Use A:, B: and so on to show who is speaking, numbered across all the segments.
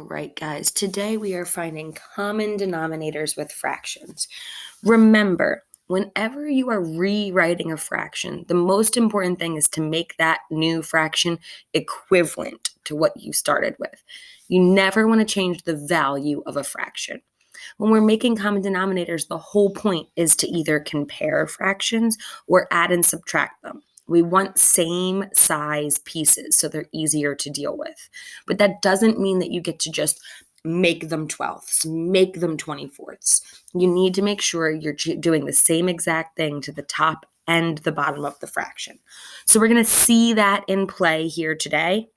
A: Right, guys, today we are finding common denominators with fractions. Remember, whenever you are rewriting a fraction, the most important thing is to make that new fraction equivalent to what you started with. You never want to change the value of a fraction. When we're making common denominators, the whole point is to either compare fractions or add and subtract them. We want same size pieces so they're easier to deal with. But that doesn't mean that you get to just make them 12ths, make them 24ths. You need to make sure you're doing the same exact thing to the top and the bottom of the fraction. So we're going to see that in play here today.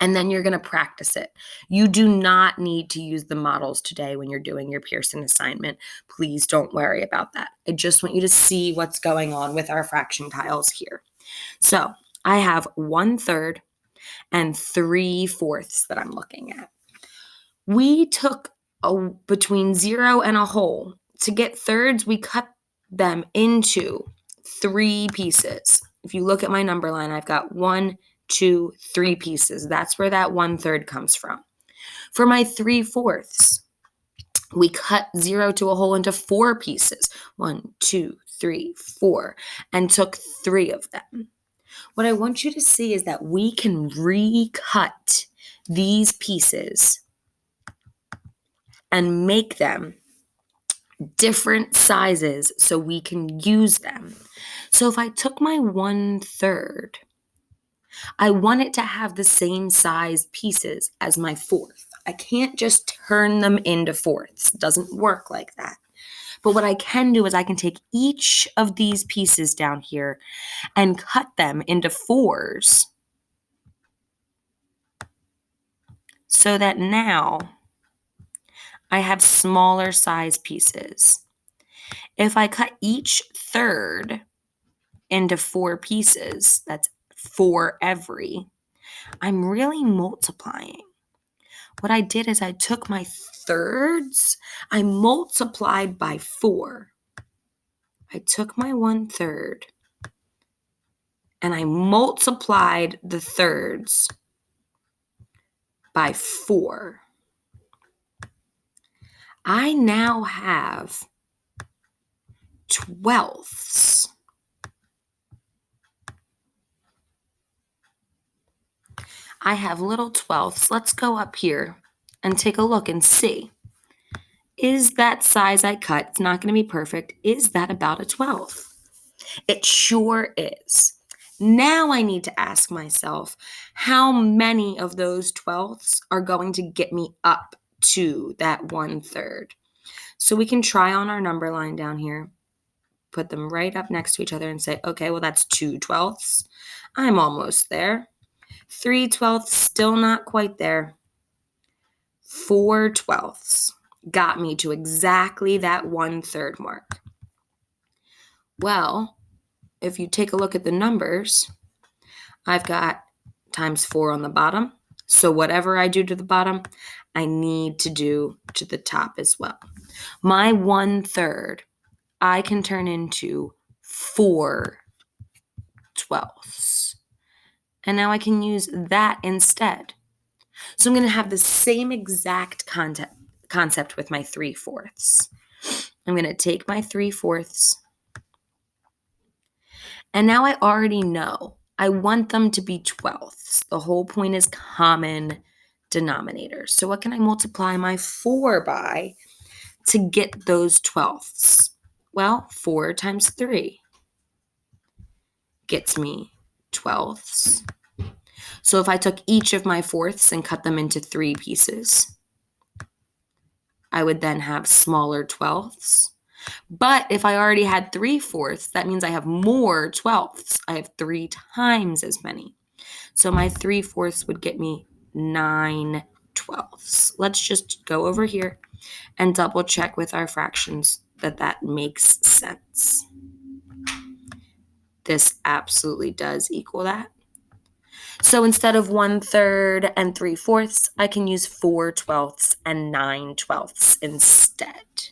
A: And then you're going to practice it. You do not need to use the models today when you're doing your Pearson assignment. Please don't worry about that. I just want you to see what's going on with our fraction tiles here. So I have 1/3 and 3/4 that I'm looking at. We took between 0 and a whole. To get thirds, we cut them into 3 pieces. If you look at my number line, I've got 1, 2, 3 pieces. That's where that 1/3 comes from. For my 3/4, we cut 0 to a whole into 4 pieces. 1, 2, 3, 4, and took 3 of them. What I want you to see is that we can recut these pieces and make them different sizes so we can use them. So if I took my 1/3, I want it to have the same size pieces as my 4th. I can't just turn them into 4ths. It doesn't work like that. But what I can do is I can take each of these pieces down here and cut them into 4s so that now I have smaller size pieces. If I cut each third into 4 pieces, that's 4 every, I'm really multiplying. What I did is I took my thirds, I multiplied by 4. I took my 1/3 and I multiplied the thirds by 4. I now have 12ths. I have little 12ths. Let's go up here and take a look and see. Is that size I cut, it's not going to be perfect, is that about a 12th? It sure is. Now I need to ask myself, how many of those 12ths are going to get me up to that 1/3? So we can try on our number line down here, put them right up next to each other and say, okay, well, that's 2 12ths. I'm almost there. 3 12ths, still not quite there. 4 12ths got me to exactly that 1/3 mark. Well, if you take a look at the numbers, I've got times 4 on the bottom. So whatever I do to the bottom, I need to do to the top as well. My 1/3, I can turn into 4 12ths. And now I can use that instead. So I'm going to have the same exact concept with my 3/4. I'm going to take my 3/4, and now I already know I want them to be 12ths. The whole point is common denominators. So what can I multiply my 4 by to get those 12ths? Well, 4 times 3 gets me 12ths. So if I took each of my 4ths and cut them into 3 pieces, I would then have smaller 12ths. But if I already had 3/4, that means I have more 12ths. I have 3 times as many. So my 3/4 would get me 9 12ths. Let's just go over here and double check with our fractions that that makes sense. This absolutely does equal that. So instead of 1/3 and 3/4, I can use 4 12ths and 9 12ths instead.